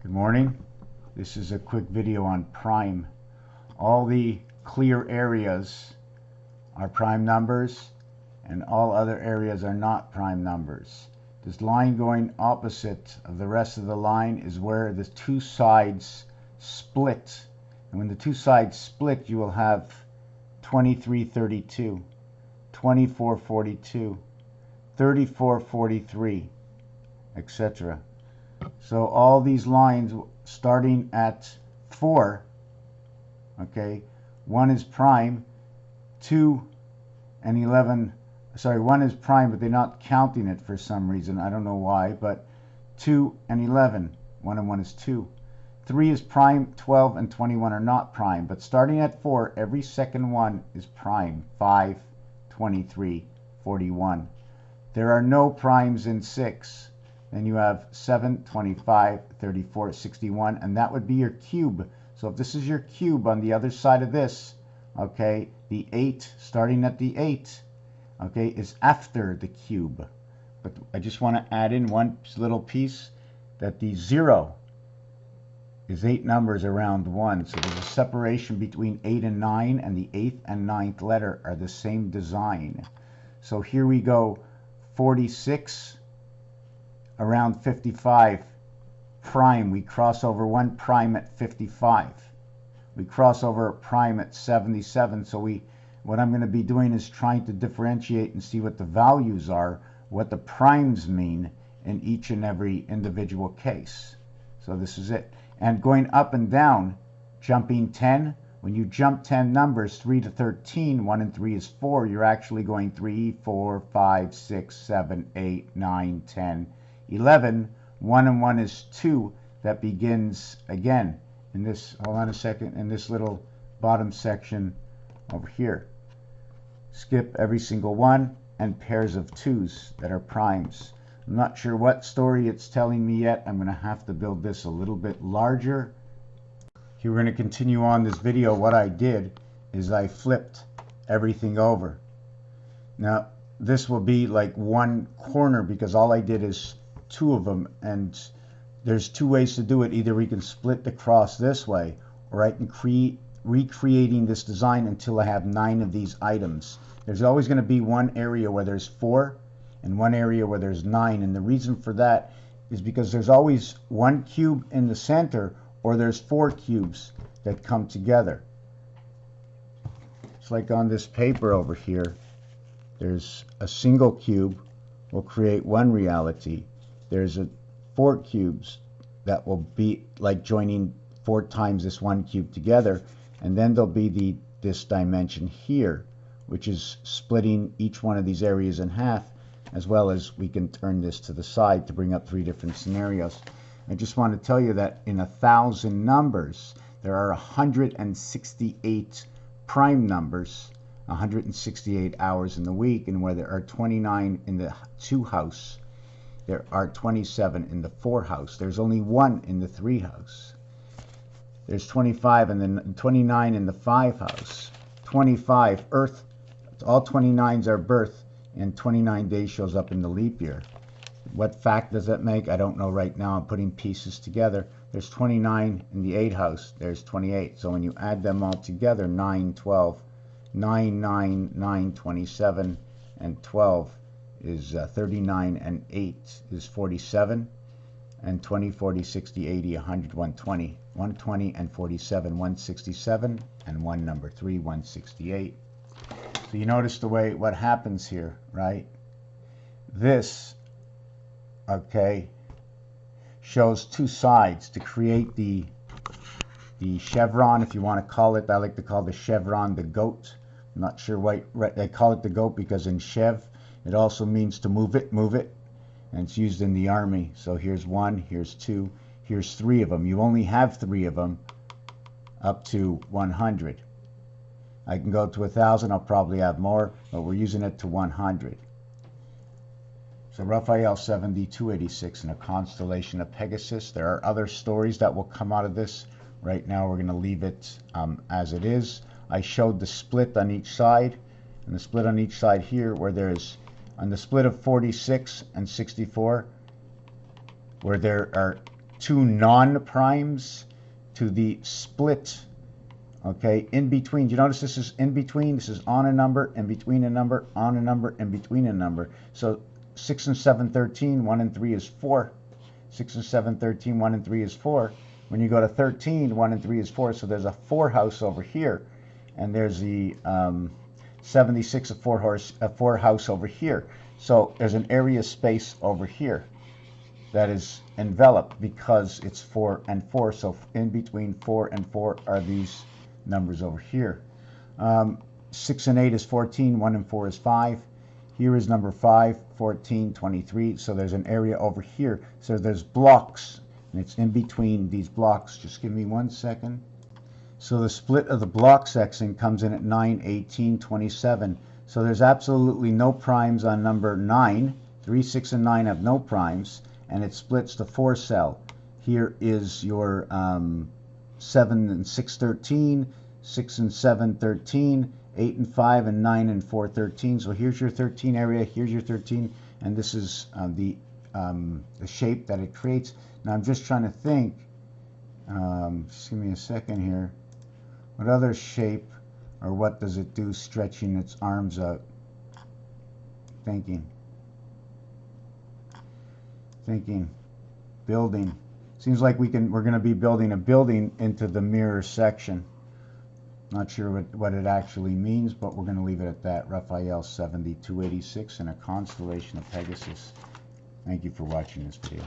Good morning. This is a quick video on prime. All the clear areas are prime numbers and all other areas are not prime numbers. This line going opposite of the rest of the line is where the two sides split. And when the two sides split, you will have 2332, 2442, 3443, etc. So all these lines starting at 4, okay, 1 is prime, 2 and 11, sorry, 1 is prime, but they're not counting it for some reason. I don't know why, but 2 and 11, 1 and 1 is 2. 3 is prime, 12 and 21 are not prime, but starting at 4, every second one is prime. 5, 23, 41. There are no primes in 6. Then you have 7, 25, 34, 61, and that would be your cube. So if this is your cube on the other side of this, okay, the 8, starting at the 8, okay, is after the cube. But I just want to add in one little piece, that the 0 is 8 numbers around 1. So there's a separation between 8 and 9, and the 8th and 9th letter are the same design. So here we go, 46, around 55, prime. We cross over one prime at 55. We cross over a prime at 77. So what I'm going to be doing is trying to differentiate and see what the values are, what the primes mean in each and every individual case. So this is it. And going up and down, jumping 10, when you jump 10 numbers, 3 to 13, 1 and 3 is 4, you're actually going 3, 4, 5, 6, 7, 8, 9, 10, 11, 1 and 1 is 2. That begins again in this, hold on a second, in this little bottom section over here. Skip every single one and pairs of 2s that are primes. I'm not sure what story it's telling me yet. I'm going to have to build this a little bit larger. Here we're going to continue on this video. What I did is I flipped everything over. Now this will be like one corner because all I did is 2 of them, and there's 2 ways to do it. Either we can split the cross this way, or I can recreating this design until I have 9 of these items. There's always going to be one area where there's 4 and one area where there's 9, and the reason for that is because there's always one cube in the center, or there's 4 cubes that come together. It's like on this paper over here, there's a single cube will create one reality. There's 4 cubes that will be like joining 4 times this one cube together, and then there'll be this dimension here, which is splitting each one of these areas in half, as well as we can turn this to the side to bring up 3 different scenarios. I just want to tell you that in 1,000 numbers, there are 168 prime numbers, 168 hours in the week, and where there are 29 in the 2 house, there are 27 in the 4 house. There's only 1 in the 3 house. There's 25 and then 29 in the 5 house. 25 Earth. All 29s are birth, and 29 days shows up in the leap year. What fact does that make? I don't know right now. I'm putting pieces together. There's 29 in the 8 house. There's 28. So when you add them all together, 9, 12, 9, 9, 9, 27, and 12 is 39, and 8 is 47, and 20, 40, 60, 80, 100, 120. 120 and 47, 167, and 1 number 3, 168. So you notice the way what happens here, right? This, okay, shows 2 sides to create the chevron, if you want to call it. I like to call the chevron the goat. I'm not sure why they call it the goat, because in chev it also means to move it, and it's used in the army. So here's 1, here's 2, here's 3 of them. You only have 3 of them up to 100. I can go to 1,000, I'll probably have more, but we're using it to 100. So Raphael 7286 in a constellation of Pegasus. There are other stories that will come out of this. Right now we're going to leave it as it is. I showed the split on each side, and the split on each side here, where there's on the split of 46 and 64, where there are two non-primes to the split, okay, in between. Do you notice this is in between? This is on a number, in between a number, on a number, in between a number. So 6 and 7, 13, 1 and 3 is 4. 6 and 7, 13, 1 and 3 is 4. When you go to 13, 1 and 3 is 4, so there's a 4 house over here. And there's the 76, a 4 house over here. So there's an area space over here that is enveloped because it's 4 and 4. So in between 4 and 4 are these numbers over here. 6 and 8 is 14, 1 and 4 is 5. Here is number 5, 14, 23. So there's an area over here. So there's blocks, and it's in between these blocks. Just give me 1 second. So the split of the block section comes in at 9, 18, 27. So there's absolutely no primes on number 9. 3, 6, and 9 have no primes, and it splits to 4 cell. Here is your 7 and 6, 13, 6 and 7, 13, 8 and 5, and 9 and 4, 13. So here's your 13 area, here's your 13, and this is the shape that it creates. Now I'm just trying to think, just give me a second here, what other shape or what does it do stretching its arms out? Thinking, building. Seems like we're going to be building a building into the mirror section. Not sure what it actually means, but we're going to leave it at that. Raphael 7286 and a constellation of Pegasus. Thank you for watching this video.